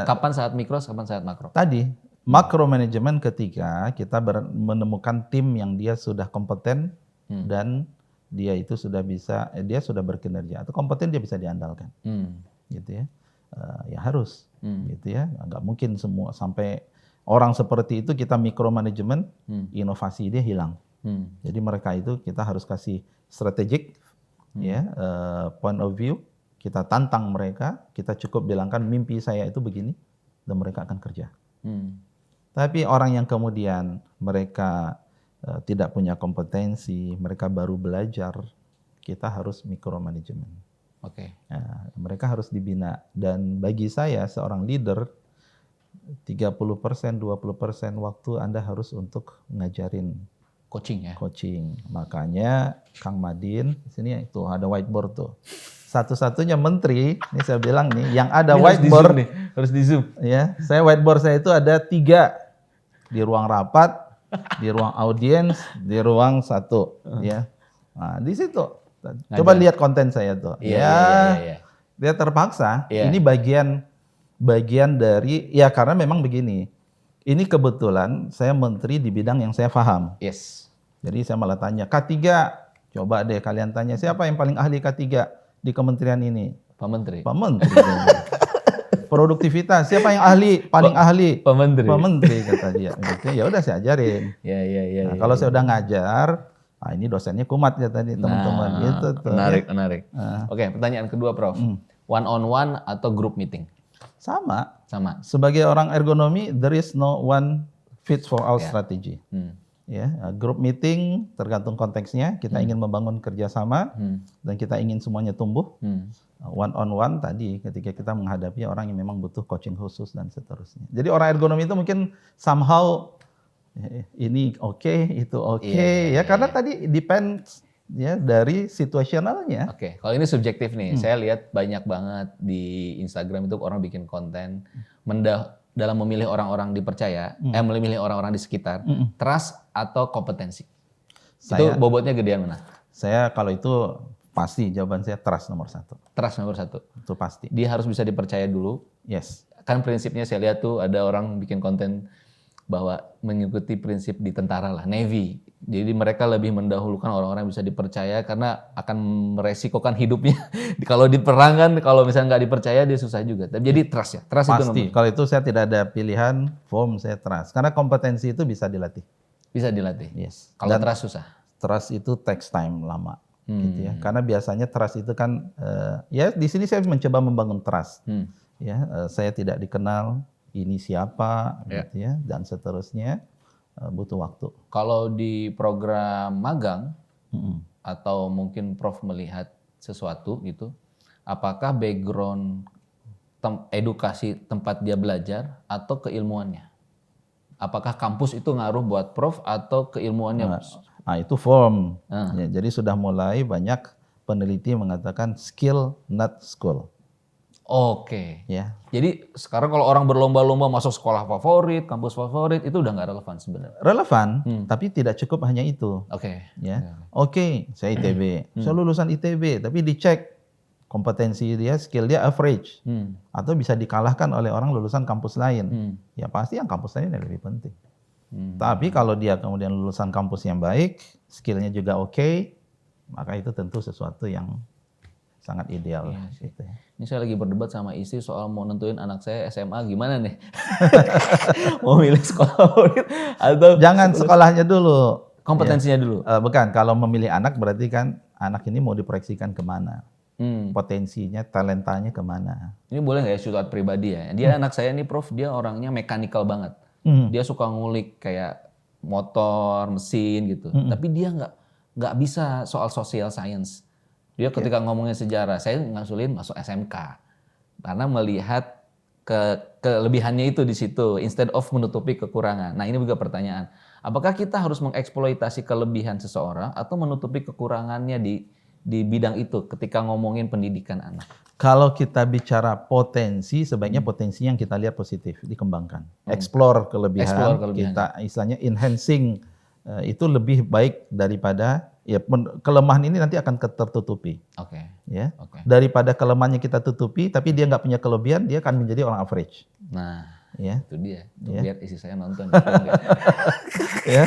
Kapan saat mikro, kapan saat makro? Tadi makromanagement ketika kita menemukan tim yang dia sudah kompeten dan dia itu sudah bisa, dia sudah berkinerja atau kompeten, dia bisa diandalkan, gitu ya. Ya harus, gitu ya. Nggak mungkin semua sampai orang seperti itu kita micromanagement, inovasi dia hilang. Jadi mereka itu kita harus kasih strategic, ya, point of view, kita tantang mereka, kita cukup bilangkan mimpi saya itu begini, dan mereka akan kerja. Tapi orang yang kemudian mereka tidak punya kompetensi, mereka baru belajar, kita harus micromanagement. Nah, mereka harus dibina. Dan bagi saya seorang leader, 30%, 20% waktu Anda harus untuk ngajarin coaching ya. Coaching. Makanya Kang Madin, di sini tuh ada whiteboard tuh. Satu-satunya menteri, ini saya bilang nih, yang ada ini whiteboard harus di zoom. Ya, whiteboard saya itu ada 3 di ruang rapat, di ruang audiens, di ruang 1 ya. Nah, di situ. Coba lihat konten saya tuh. Iya. Dia terpaksa. Ini bagian dari ya karena memang begini. Ini kebetulan saya menteri di bidang yang saya paham. Yes. Jadi saya malah tanya, K3, coba deh kalian tanya, siapa yang paling ahli K3 di kementerian ini? Pak Menteri. Pak Menteri. Produktivitas, siapa yang ahli? Paling ahli? Pak Menteri. Pak Menteri kata dia. Ya udah saya ajarin. Iya. Kalau saya udah ngajar, ini dosennya kumat ya tadi teman-teman gitu tuh. Menarik. Oke, pertanyaan kedua, Prof. One on one atau group meeting? Sama. Sebagai orang ergonomi, there is no one fits for all strategy. Ya, group meeting tergantung konteksnya. Kita ingin membangun kerjasama dan kita ingin semuanya tumbuh. One on one tadi ketika kita menghadapi orang yang memang butuh coaching khusus dan seterusnya. Jadi orang ergonomi itu mungkin somehow ini oke, itu oke, karena tadi depends ya dari situasionalnya. Oke, kalau ini subjektif nih. Saya lihat banyak banget di Instagram itu orang bikin konten dalam memilih orang-orang dipercaya, memilih orang-orang di sekitar, trust atau kompetensi. Itu bobotnya gedean mana? Saya kalau itu pasti jawaban saya trust nomor 1. Trust nomor 1. Itu pasti. Dia harus bisa dipercaya dulu. Yes. Kan prinsipnya saya lihat tuh ada orang bikin konten bahwa mengikuti prinsip di tentara lah, Navy. Jadi mereka lebih mendahulukan orang-orang yang bisa dipercaya karena akan meresikokan hidupnya. Kalau di perang kan, kalau misalnya nggak dipercaya dia susah juga. Jadi trust ya, trust pasti. itu nomor. Kalau itu saya tidak ada pilihan, saya trust. Karena kompetensi itu bisa dilatih. Bisa dilatih. Yes. Kalau trust susah. Trust itu takes time lama. Gitu ya. Karena biasanya trust itu kan, ya di sini saya mencoba membangun trust. Ya, saya tidak dikenal, ini siapa, gitu ya, dan seterusnya. Butuh waktu. Kalau di program magang atau mungkin Prof melihat sesuatu gitu, apakah background edukasi tempat dia belajar atau keilmuannya? Apakah kampus itu ngaruh buat Prof atau keilmuannya? Nah, itu form. Ya, jadi sudah mulai banyak peneliti mengatakan skill not school. Oke. Ya. Jadi sekarang kalau orang berlomba-lomba masuk sekolah favorit, kampus favorit, itu udah nggak relevan sebenarnya. Relevan, tapi tidak cukup hanya itu. Oke. Ya. Oke, saya ITB. Saya lulusan ITB, tapi dicek kompetensi dia, skill dia average. Atau bisa dikalahkan oleh orang lulusan kampus lain. Ya pasti yang kampus lain yang lebih penting. Tapi kalau dia kemudian lulusan kampus yang baik, skillnya juga oke, maka itu tentu sesuatu yang sangat ideal. Gitu ya. Ini saya lagi berdebat sama istri soal mau nentuin anak saya SMA gimana nih. Mau milih sekolah favorit atau jangan sekolahnya dulu. Kompetensinya dulu. Bukan, kalau memilih anak berarti kan anak ini mau diproyeksikan kemana. Potensinya, talentanya kemana. Ini boleh nggak ya syutat pribadi ya? Dia anak saya nih Prof, dia orangnya mekanikal banget. Dia suka ngulik kayak motor, mesin gitu. Tapi dia nggak bisa soal social science. Dia ketika ngomongin sejarah, saya ngasulin masuk SMK. Karena melihat kelebihannya itu di situ, instead of menutupi kekurangan. Nah ini juga pertanyaan, apakah kita harus mengeksploitasi kelebihan seseorang atau menutupi kekurangannya di bidang itu ketika ngomongin pendidikan anak? Kalau kita bicara potensi, sebaiknya potensi yang kita lihat positif, dikembangkan. Explore kelebihan, kita istilahnya enhancing, itu lebih baik daripada ya kelemahan ini nanti akan tertutupi. Oke. Ya. Daripada kelemahannya kita tutupi, tapi dia nggak punya kelebihan, dia akan menjadi orang average. Nah, ya. Itu dia. Biar istri saya nonton. Ya.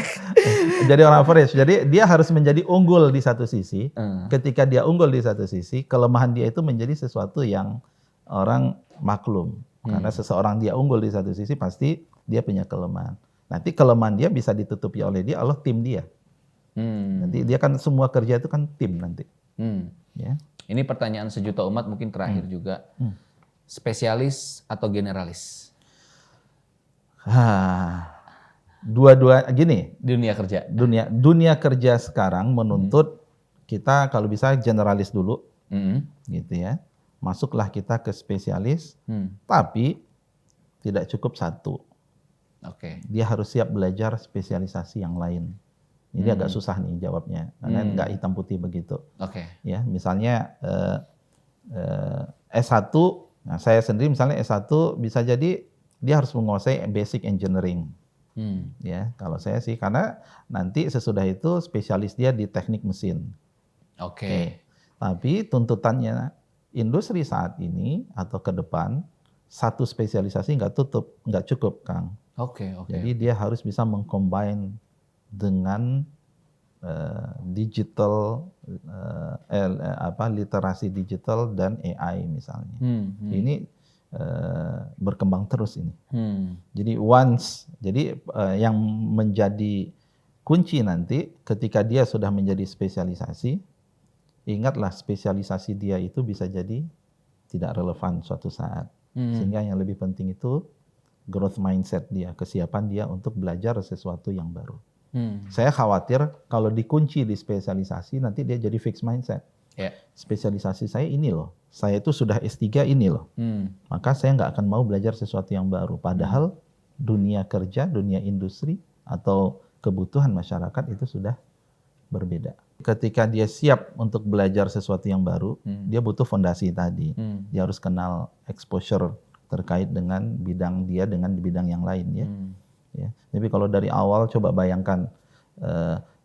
Jadi orang average. Jadi dia harus menjadi unggul di satu sisi. Ketika dia unggul di satu sisi, kelemahan dia itu menjadi sesuatu yang orang maklum. Karena seseorang dia unggul di satu sisi, pasti dia punya kelemahan. Nanti kelemahan dia bisa ditutupi oleh dia, Allah tim dia. Nanti dia kan semua kerja itu kan tim nanti. Ya. Ini pertanyaan sejuta umat mungkin terakhir juga. Spesialis atau generalis? Dua-dua gini. Dunia kerja. Dunia kerja sekarang menuntut kita kalau bisa generalis dulu, gitu ya. Masuklah kita ke spesialis, tapi tidak cukup satu. Dia harus siap belajar spesialisasi yang lain. Ini agak susah nih jawabnya, karena nggak hitam putih begitu. Ya, misalnya S1, nah saya sendiri misalnya S1 bisa jadi dia harus menguasai basic engineering. Ya, kalau saya sih karena nanti sesudah itu spesialis dia di teknik mesin. Tapi tuntutannya industri saat ini atau ke depan satu spesialisasi nggak cukup, Kang. Jadi dia harus bisa mengcombine dengan digital, literasi digital dan AI misalnya. Ini berkembang terus ini. Jadi yang menjadi kunci nanti ketika dia sudah menjadi spesialisasi, ingatlah spesialisasi dia itu bisa jadi tidak relevan suatu saat. Sehingga yang lebih penting itu growth mindset dia, kesiapan dia untuk belajar sesuatu yang baru. Saya khawatir kalau dikunci di spesialisasi nanti dia jadi fixed mindset. Spesialisasi saya ini loh, saya itu sudah S3 ini loh. Maka saya nggak akan mau belajar sesuatu yang baru. Padahal dunia kerja, dunia industri atau kebutuhan masyarakat itu sudah berbeda. Ketika dia siap untuk belajar sesuatu yang baru, dia butuh fondasi tadi. Dia harus kenal exposure terkait dengan bidang dia dengan bidang yang lain ya. Tapi kalau dari awal coba bayangkan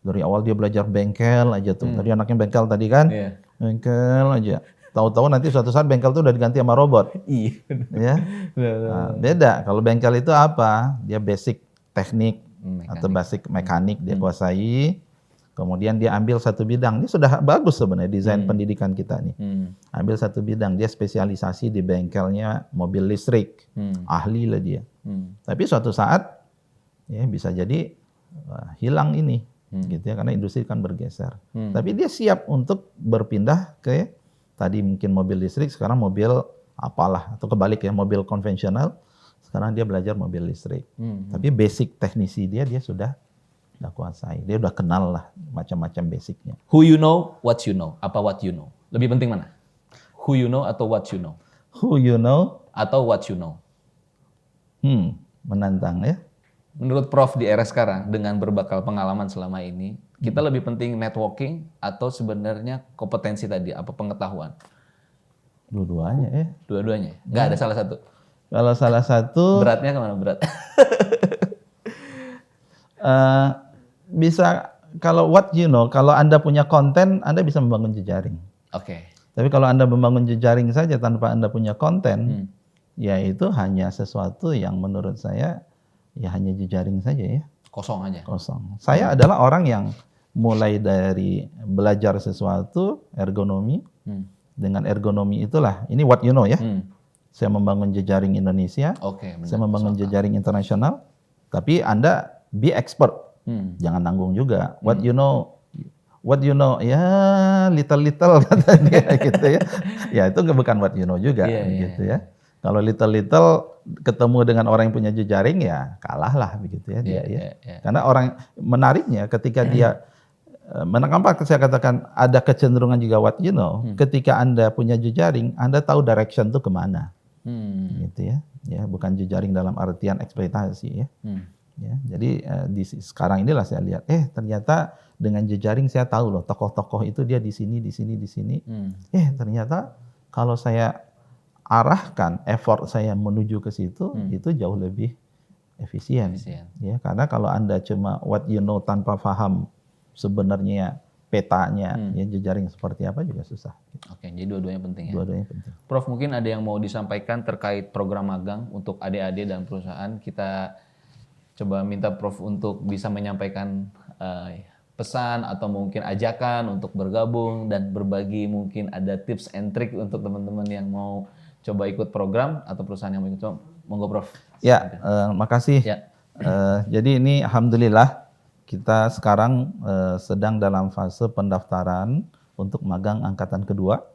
dari awal dia belajar bengkel aja tuh. Tadi anaknya bengkel tadi kan, bengkel aja. Tahu-tahu nanti suatu saat bengkel tuh udah diganti sama robot. Ya. Nah, beda. Kalau bengkel itu apa? Dia basic teknik atau basic mekanik dia kuasai. Kemudian dia ambil satu bidang, ini sudah bagus sebenarnya desain pendidikan kita nih. Ambil satu bidang, dia spesialisasi di bengkelnya mobil listrik, ahli lah dia. Tapi suatu saat ya bisa jadi hilang ini, gitu ya, karena industri kan bergeser. Tapi dia siap untuk berpindah ke tadi mungkin mobil listrik, sekarang mobil apalah atau kebalik ya mobil konvensional, sekarang dia belajar mobil listrik. Tapi basic teknisi dia sudah kuasai. Dia udah kenal lah macam-macam basicnya. Who you know, what you know. Apa what you know? Lebih penting mana? Who you know atau what you know? Who you know atau what you know? Menantang ya. Menurut Prof di era sekarang dengan berbekal pengalaman selama ini, kita lebih penting networking atau sebenarnya kompetensi tadi, apa pengetahuan? Dua-duanya ya. Dua-duanya. Nggak ada salah satu. Kalau salah satu beratnya kemana berat? Bisa kalau what you know, kalau Anda punya konten, Anda bisa membangun jejaring. Tapi kalau Anda membangun jejaring saja tanpa Anda punya konten, ya itu hanya sesuatu yang menurut saya ya hanya jejaring saja ya. Kosong aja. Kosong. Saya adalah orang yang mulai dari belajar sesuatu, ergonomi, dengan ergonomi itulah, ini what you know ya. Saya membangun jejaring Indonesia, saya membangun jejaring internasional, tapi Anda be expert. Jangan nanggung juga. What you know, ya little kata dia gitu ya. Ya itu bukan what you know juga gitu ya. Kalau little ketemu dengan orang yang punya jejaring ya kalah lah begitu ya dia ya. Karena orang menariknya ketika dia kenapa saya katakan ada kecenderungan juga what you know, ketika Anda punya jejaring, Anda tahu direction itu kemana. Gitu ya. Ya, bukan jejaring dalam artian eksploitasi ya. Ya, jadi sekarang inilah saya lihat, ternyata dengan jejaring saya tahu loh tokoh-tokoh itu dia di sini. Ternyata kalau saya arahkan effort saya menuju ke situ, itu jauh lebih efisien. Ya, karena kalau Anda cuma what you know tanpa paham sebenarnya petanya, ya jejaring seperti apa juga susah. Jadi dua-duanya penting ya. Dua-duanya penting. Prof, mungkin ada yang mau disampaikan terkait program magang untuk adik-adik dan perusahaan. Kita coba minta Prof untuk bisa menyampaikan pesan atau mungkin ajakan untuk bergabung dan berbagi, mungkin ada tips and trick untuk teman-teman yang mau coba ikut program atau perusahaan yang mau ikut. Monggo Prof. Ya, makasih. Jadi ini alhamdulillah kita sekarang sedang dalam fase pendaftaran untuk magang angkatan kedua.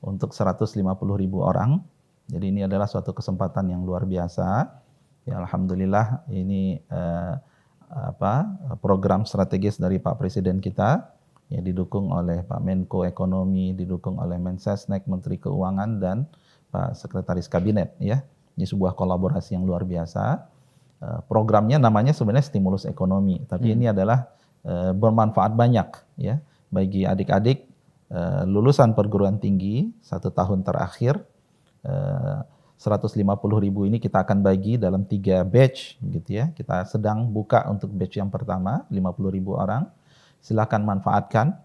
untuk 150.000 orang. Jadi ini adalah suatu kesempatan yang luar biasa. Ya, alhamdulillah ini program strategis dari Pak Presiden kita, ya didukung oleh Pak Menko Ekonomi, didukung oleh Mensesnek, Menteri Keuangan dan Pak Sekretaris Kabinet. Ya, ini sebuah kolaborasi yang luar biasa. Programnya namanya sebenarnya stimulus ekonomi, tapi ini adalah bermanfaat banyak ya bagi adik-adik lulusan perguruan tinggi 1 tahun terakhir. 150.000 ini kita akan bagi dalam 3 batch gitu ya. Kita sedang buka untuk batch yang pertama 50.000 orang. Silakan manfaatkan.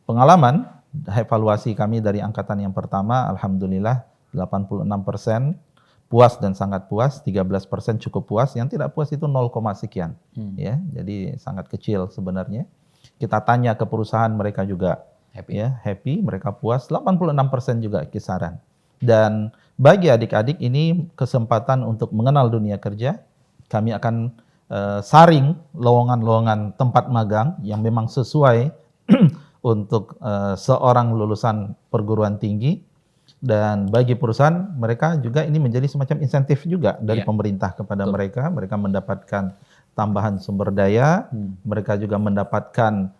Pengalaman evaluasi kami dari angkatan yang pertama, alhamdulillah 86% puas dan sangat puas, 13% cukup puas, yang tidak puas itu 0, sekian. Ya, jadi sangat kecil sebenarnya. Kita tanya ke perusahaan, mereka juga happy, mereka puas, 86% juga kisaran. Dan bagi adik-adik ini kesempatan untuk mengenal dunia kerja. Kami akan saring lowongan-lowongan tempat magang yang memang sesuai untuk seorang lulusan perguruan tinggi. Dan bagi perusahaan, mereka juga ini menjadi semacam insentif juga dari pemerintah kepada mereka. Mereka mendapatkan tambahan sumber daya, mereka juga mendapatkan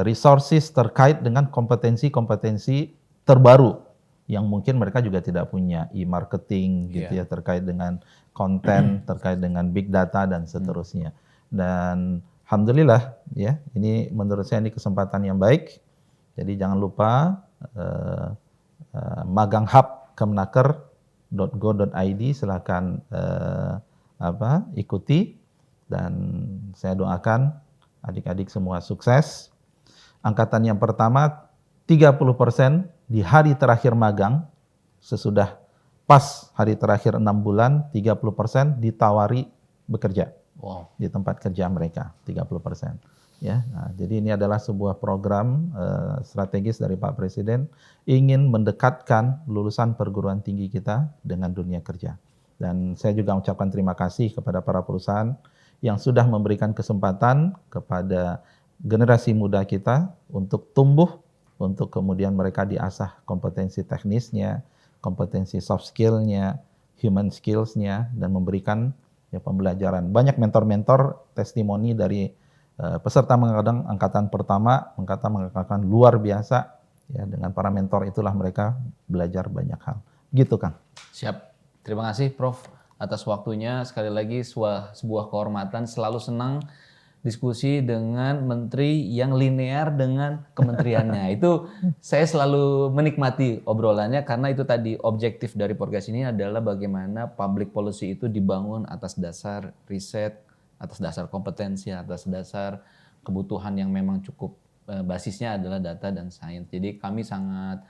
resources terkait dengan kompetensi-kompetensi terbaru yang mungkin mereka juga tidak punya, e-marketing gitu ya, terkait dengan konten, terkait dengan big data dan seterusnya. Dan alhamdulillah ya, ini menurut saya ini kesempatan yang baik. Jadi jangan lupa magang hub kemenaker.go.id, silakan ikuti, dan saya doakan adik-adik semua sukses. Angkatan yang pertama 30% di hari terakhir magang, sesudah pas hari terakhir 6 bulan 30% ditawari bekerja di tempat kerja mereka, 30%. Ya, nah, jadi ini adalah sebuah program strategis dari Pak Presiden, ingin mendekatkan lulusan perguruan tinggi kita dengan dunia kerja. Dan saya juga mengucapkan terima kasih kepada para perusahaan yang sudah memberikan kesempatan kepada generasi muda kita untuk tumbuh, untuk kemudian mereka diasah kompetensi teknisnya, kompetensi soft skill-nya, human skills-nya, dan memberikan pembelajaran. Banyak mentor-mentor testimoni dari peserta angkatan pertama mengatakan luar biasa ya, dengan para mentor itulah mereka belajar banyak hal. Gitu, Kang. Siap. Terima kasih Prof atas waktunya. Sekali lagi sebuah kehormatan, selalu senang diskusi dengan menteri yang linear dengan kementeriannya. Itu saya selalu menikmati obrolannya, karena itu tadi objektif dari podcast ini adalah bagaimana public policy itu dibangun atas dasar riset, atas dasar kompetensi, atas dasar kebutuhan yang memang cukup basisnya adalah data dan sains. Jadi kami sangat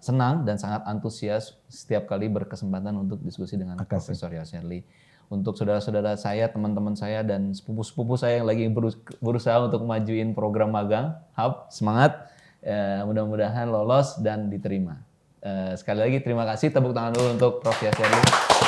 senang dan sangat antusias setiap kali berkesempatan untuk diskusi dengan Profesor Yosserly. Untuk saudara-saudara saya, teman-teman saya, dan sepupu-sepupu saya yang lagi berusaha untuk majuin program magang Hub, semangat, mudah-mudahan lolos dan diterima. Sekali lagi terima kasih, tepuk tangan dulu untuk Prof Yosserly.